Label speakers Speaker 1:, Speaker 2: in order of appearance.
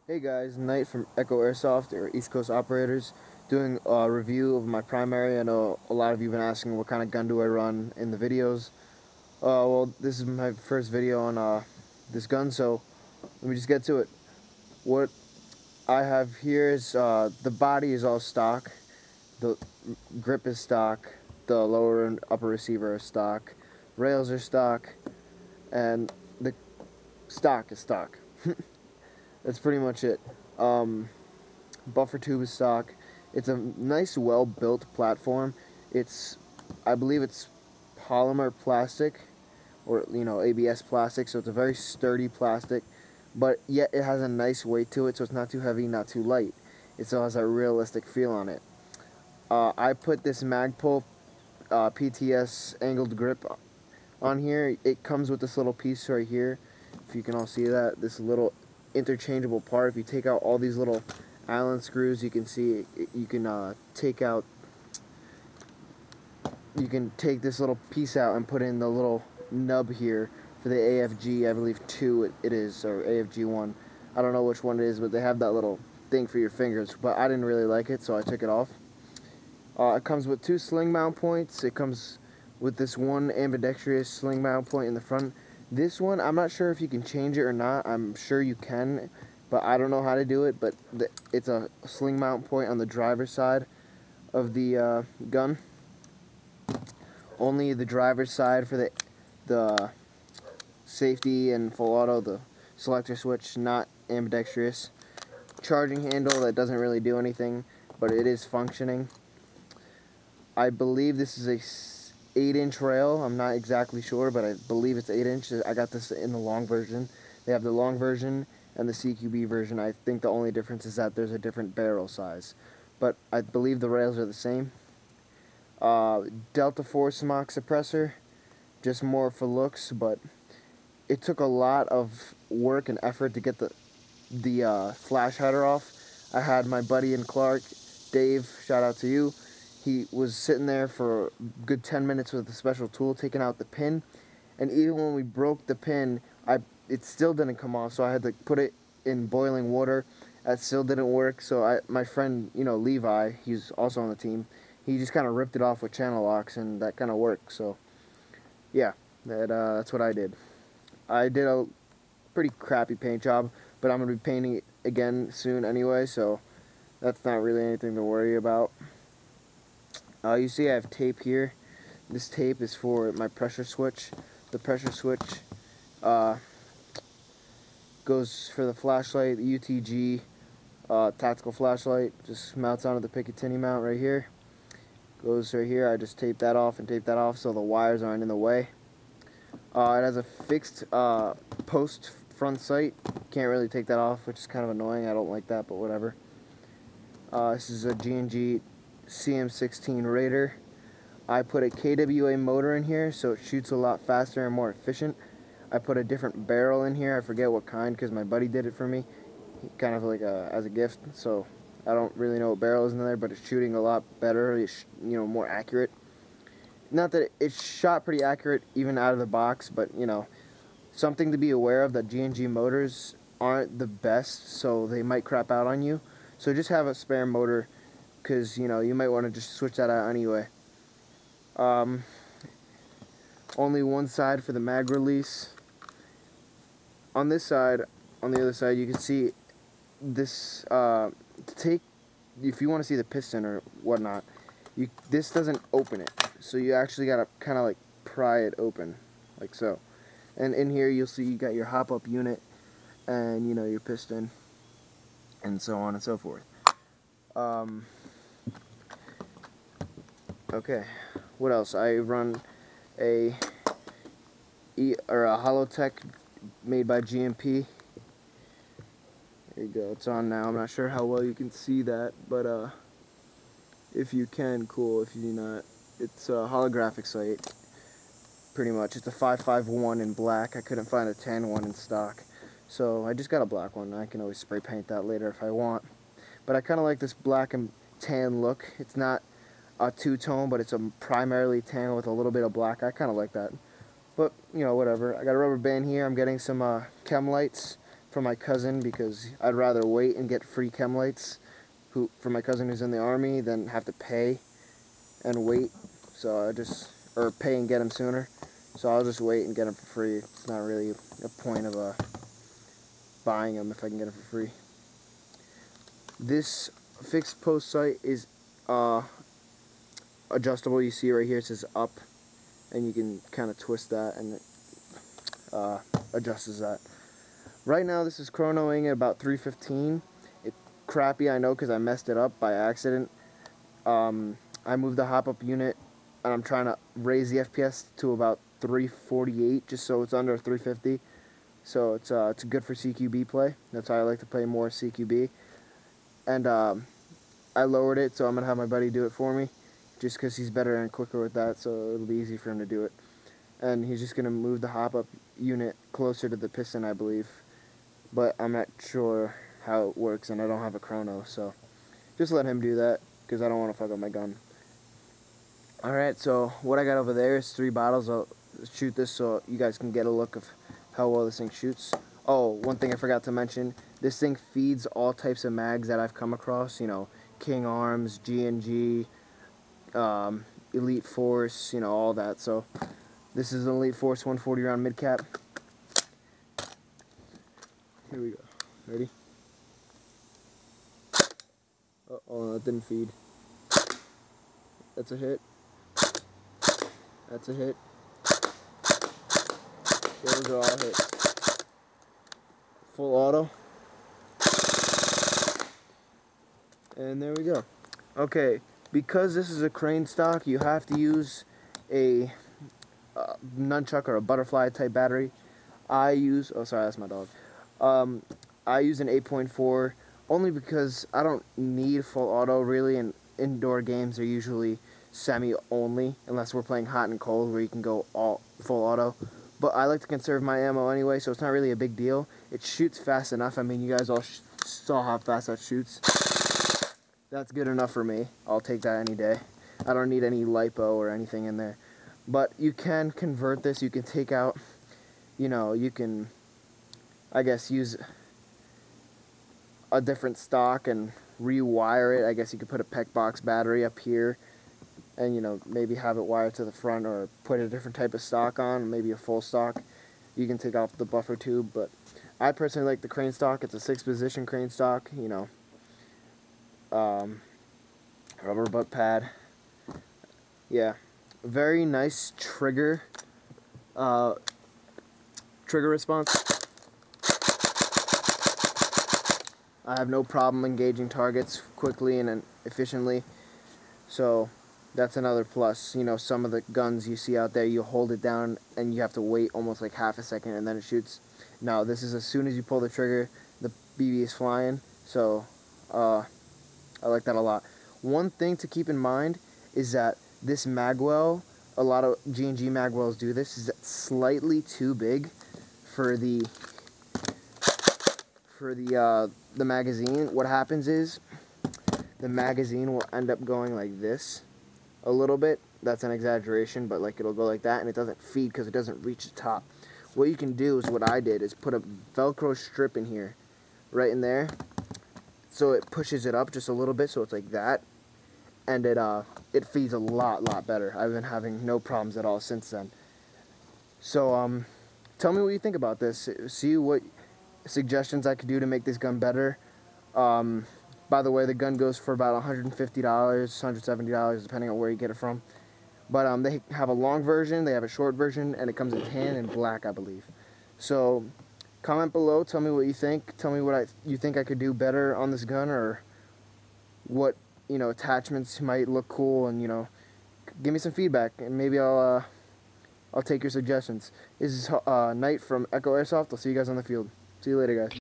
Speaker 1: Hey guys, Knight from Echo Airsoft, or East Coast Operators, doing a review of my primary. I know a lot of you have been asking what kind of gun do I run in the videos. Well, this is my first video on this gun, so let me just get to it. What I have here is the body is all stock, the grip is stock, the lower and upper receiver is stock, rails are stock, and the stock is stock. That's pretty much it. Buffer tube is stock. It's a nice, well-built platform. I believe it's polymer plastic, or ABS plastic. So it's a very sturdy plastic, but yet it has a nice weight to it. So it's not too heavy, not too light. It still has a realistic feel on it. I put this Magpul PTS angled grip on here. It comes with this little piece right here. If you can all see that, this little interchangeable part. If you take out all these little Allen screws, you can see you can take this little piece out and put in the little nub here for the AFG. I believe 2 it is, or AFG 1. I don't know which one it is, but they have that little thing for your fingers, but I didn't really like it, so I took it off. It comes with 2 sling mount points. It comes with this one ambidextrous sling mount point in the front. This one, I'm not sure if you can change it or not. I'm sure you can, but I don't know how to do it. But it's a sling mount point on the driver's side of the gun. Only the driver's side for the safety and full auto, the selector switch, not ambidextrous. Charging handle that doesn't really do anything, but it is functioning. I believe this is a 8-inch rail. I'm not exactly sure, but I believe it's 8 inches. I got this in the long version. They have the long version and the CQB version. I think the only difference is that there's a different barrel size, but I believe the rails are the same. Delta 4 smock suppressor, just more for looks, but it took a lot of work and effort to get the flash header off. I had my buddy in Clark, Dave, shout out to you. He was sitting there for a good 10 minutes with a special tool taking out the pin, and even when we broke the pin, it still didn't come off, so I had to put it in boiling water. That still didn't work, so my friend, Levi, he's also on the team, he just kind of ripped it off with channel locks, and that kind of worked. So yeah, that's what I did. I did a pretty crappy paint job, but I'm going to be painting it again soon anyway, so that's not really anything to worry about. You see I have tape here. This tape is for my pressure switch. The pressure switch goes for the flashlight, the UTG tactical flashlight. Just mounts onto the Picatinny mount right here. Goes right here. I just tape that off and tape that off so the wires aren't in the way. It has a fixed post front sight. Can't really take that off, which is kind of annoying. I don't like that, but whatever. This is a G&G CM16 Raider. I put a KWA motor in here so it shoots a lot faster and more efficient. I put a different barrel in here. I forget what kind because my buddy did it for me, kind of like as a gift. So I don't really know what barrel is in there, but it's shooting a lot better. It's, more accurate. Not that it's shot pretty accurate even out of the box, but something to be aware of, that G&G motors aren't the best, so they might crap out on you. So just have a spare motor, because you might want to just switch that out anyway. Only one side for the mag release. On this side, on the other side, you can see this. If you want to see the piston or whatnot, this doesn't open it, so you actually gotta kind of like pry it open, like so. And in here, you'll see you got your hop-up unit, and your piston, and so on and so forth. Okay, what else? I run a Holotech made by GMP. There you go, it's on now. I'm not sure how well you can see that, but if you can, cool. If you do not, it's a holographic sight, pretty much. It's a 551 in black. I couldn't find a tan one in stock, so I just got a black one. I can always spray paint that later if I want. But I kind of like this black and tan look. It's not a two-tone, but it's a primarily tan with a little bit of black. I kind of like that. But, whatever. I got a rubber band here. I'm getting some chem lights for my cousin because I'd rather wait and get free chem lights for my cousin who's in the army than have to pay and wait. So or pay and get them sooner. So I'll just wait and get them for free. It's not really a point of buying them if I can get them for free. This fixed post sight is adjustable. You see right here it says up, and you can kind of twist that and it adjusts that. Right now this is chronoing at about 315. It's crappy, I know, because I messed it up by accident. I moved the hop-up unit and I'm trying to raise the FPS to about 348 just so it's under 350. So it's good for CQB play. That's how I like to play more CQB. And I lowered it, so I'm going to have my buddy do it for me just because he's better and quicker with that, so it'll be easy for him to do it. And he's just going to move the hop-up unit closer to the piston, I believe. But I'm not sure how it works, and I don't have a chrono, so just let him do that because I don't want to fuck up my gun. Alright, so what I got over there is 3 bottles. I'll shoot this so you guys can get a look of how well this thing shoots. Oh, one thing I forgot to mention, this thing feeds all types of mags that I've come across, you know, King Arms, G&G, Elite Force, you know, all that. So this is an Elite Force 140 round mid cap. Here we go. Ready? Oh, that didn't feed. That's a hit. That's a hit. Those are all hits. Full auto. And there we go. Okay, because this is a crane stock, you have to use a nunchuck or a butterfly type battery. I use, oh sorry, that's my dog. I use an 8.4 only because I don't need full auto really, and indoor games are usually semi only unless we're playing hot and cold where you can go all full auto. But I like to conserve my ammo anyway, so it's not really a big deal. It shoots fast enough. I mean, you guys all saw how fast that shoots. That's good enough for me. I'll take that any day. I don't need any lipo or anything in there. But you can convert this. You can take out, you know, you can, I guess, use a different stock and rewire it. I guess you could put a PEC box battery up here and, you know, maybe have it wired to the front or put a different type of stock on, maybe a full stock. You can take off the buffer tube, but I personally like the crane stock. It's a 6-position crane stock, you know. Rubber butt pad. Yeah, very nice trigger response. I have no problem engaging targets quickly and efficiently, so that's another plus. You know, some of the guns you see out there, you hold it down and you have to wait almost like half a second and then it shoots. Now this is as soon as you pull the trigger, the BB is flying, so I like that a lot. One thing to keep in mind is that this magwell, a lot of G&G magwells do this, is slightly too big for the magazine. What happens is the magazine will end up going like this a little bit. That's an exaggeration, but like it'll go like that and it doesn't feed because it doesn't reach the top. What you can do is what I did is put a Velcro strip in here, right in there, so it pushes it up just a little bit so it's like that, and it feeds a lot better. I've been having no problems at all since then. So tell me what you think about this. See what suggestions I could do to make this gun better. By the way, the gun goes for about $150, $170 depending on where you get it from. But they have a long version, they have a short version, and it comes in tan and black, I believe. So comment below, tell me what you think. Tell me what you think I could do better on this gun, or what, you know, attachments might look cool, and, you know, give me some feedback, and maybe I'll take your suggestions. This is Knight from Echo Airsoft. I'll see you guys on the field. See you later, guys.